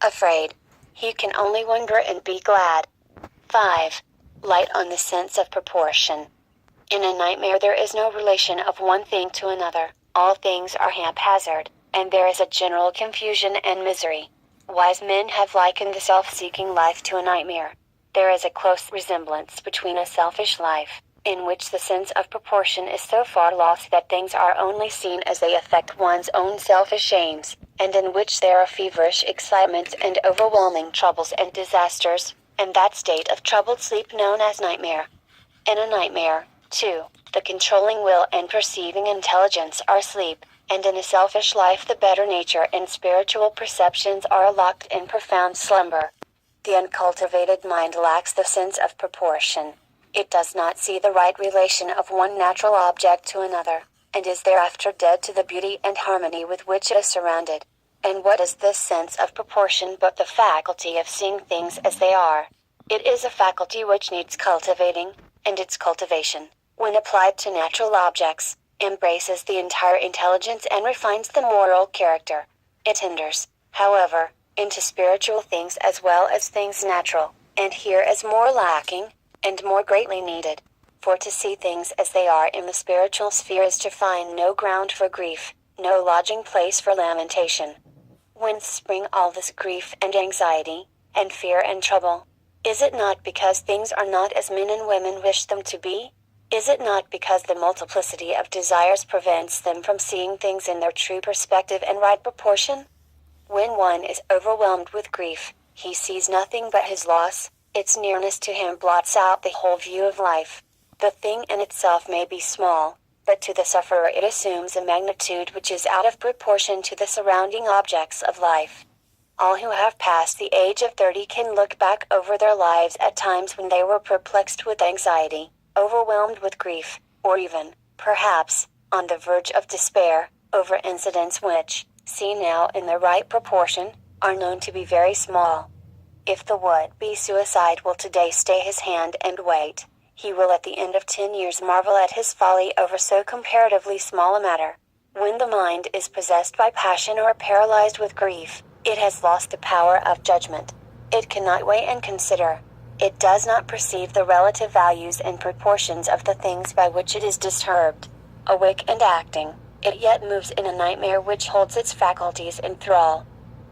afraid. He can only wonder and be glad. 5. Light on the sense of proportion. In a nightmare there is no relation of one thing to another, all things are haphazard, and there is a general confusion and misery. Wise men have likened the self-seeking life to a nightmare. There is a close resemblance between a selfish life, in which the sense of proportion is so far lost that things are only seen as they affect one's own selfish aims, and in which there are feverish excitements and overwhelming troubles and disasters, and that state of troubled sleep known as nightmare. In a nightmare, too, the controlling will and perceiving intelligence are asleep, and in a selfish life the better nature and spiritual perceptions are locked in profound slumber. The uncultivated mind lacks the sense of proportion. It does not see the right relation of one natural object to another, and is thereafter dead to the beauty and harmony with which it is surrounded. And what is this sense of proportion but the faculty of seeing things as they are? It is a faculty which needs cultivating, and its cultivation, when applied to natural objects, embraces the entire intelligence and refines the moral character. It enters, however, into spiritual things as well as things natural, and here is more lacking, and more greatly needed. For to see things as they are in the spiritual sphere is to find no ground for grief, no lodging place for lamentation. Whence spring all this grief and anxiety, and fear and trouble? Is it not because things are not as men and women wish them to be? Is it not because the multiplicity of desires prevents them from seeing things in their true perspective and right proportion? When one is overwhelmed with grief, he sees nothing but his loss. Its nearness to him blots out the whole view of life. The thing in itself may be small, but to the sufferer it assumes a magnitude which is out of proportion to the surrounding objects of life. All who have passed the age of 30 can look back over their lives at times when they were perplexed with anxiety, overwhelmed with grief, or even, perhaps, on the verge of despair, over incidents which, seen now in the right proportion, are known to be very small. If the would-be suicide will today stay his hand and wait, he will at the end of 10 years marvel at his folly over so comparatively small a matter. When the mind is possessed by passion or paralyzed with grief, it has lost the power of judgment. It cannot weigh and consider. It does not perceive the relative values and proportions of the things by which it is disturbed. Awake and acting, it yet moves in a nightmare which holds its faculties in thrall.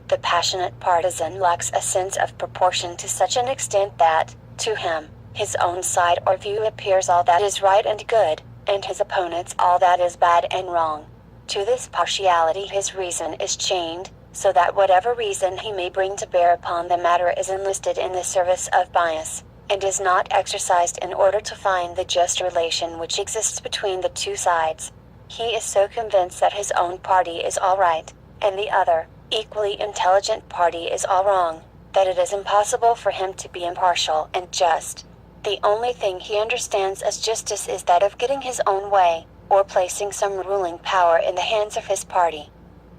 The passionate partisan lacks a sense of proportion to such an extent that, to him, his own side or view appears all that is right and good, and his opponent's all that is bad and wrong. To this partiality his reason is chained, so that whatever reason he may bring to bear upon the matter is enlisted in the service of bias, and is not exercised in order to find the just relation which exists between the two sides. He is so convinced that his own party is all right, and the other, equally intelligent party is all wrong, that it is impossible for him to be impartial and just. The only thing he understands as justice is that of getting his own way, or placing some ruling power in the hands of his party.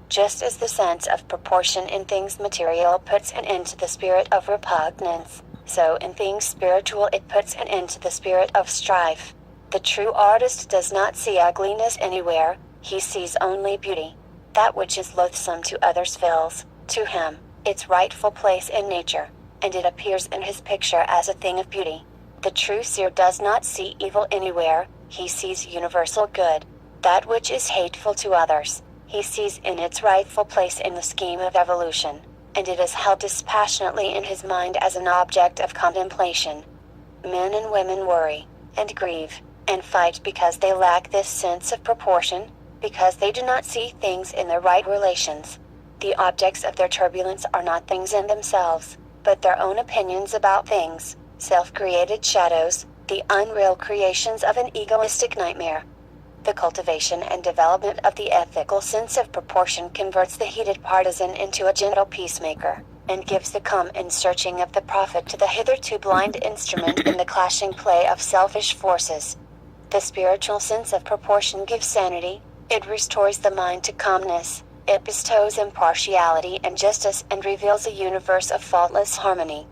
Just as the sense of proportion in things material puts an end to the spirit of repugnance, so in things spiritual it puts an end to the spirit of strife. The true artist does not see ugliness anywhere, he sees only beauty. That which is loathsome to others fills, to him, its rightful place in nature, and it appears in his picture as a thing of beauty. The true seer does not see evil anywhere, he sees universal good. That which is hateful to others, he sees in its rightful place in the scheme of evolution, and it is held dispassionately in his mind as an object of contemplation. Men and women worry, and grieve, and fight because they lack this sense of proportion, because they do not see things in their right relations. The objects of their turbulence are not things in themselves, but their own opinions about things, self-created shadows, the unreal creations of an egoistic nightmare. The cultivation and development of the ethical sense of proportion converts the heated partisan into a gentle peacemaker, and gives the calm and searching of the prophet to the hitherto blind instrument in the clashing play of selfish forces. The spiritual sense of proportion gives sanity, it restores the mind to calmness, it bestows impartiality and justice and reveals a universe of faultless harmony.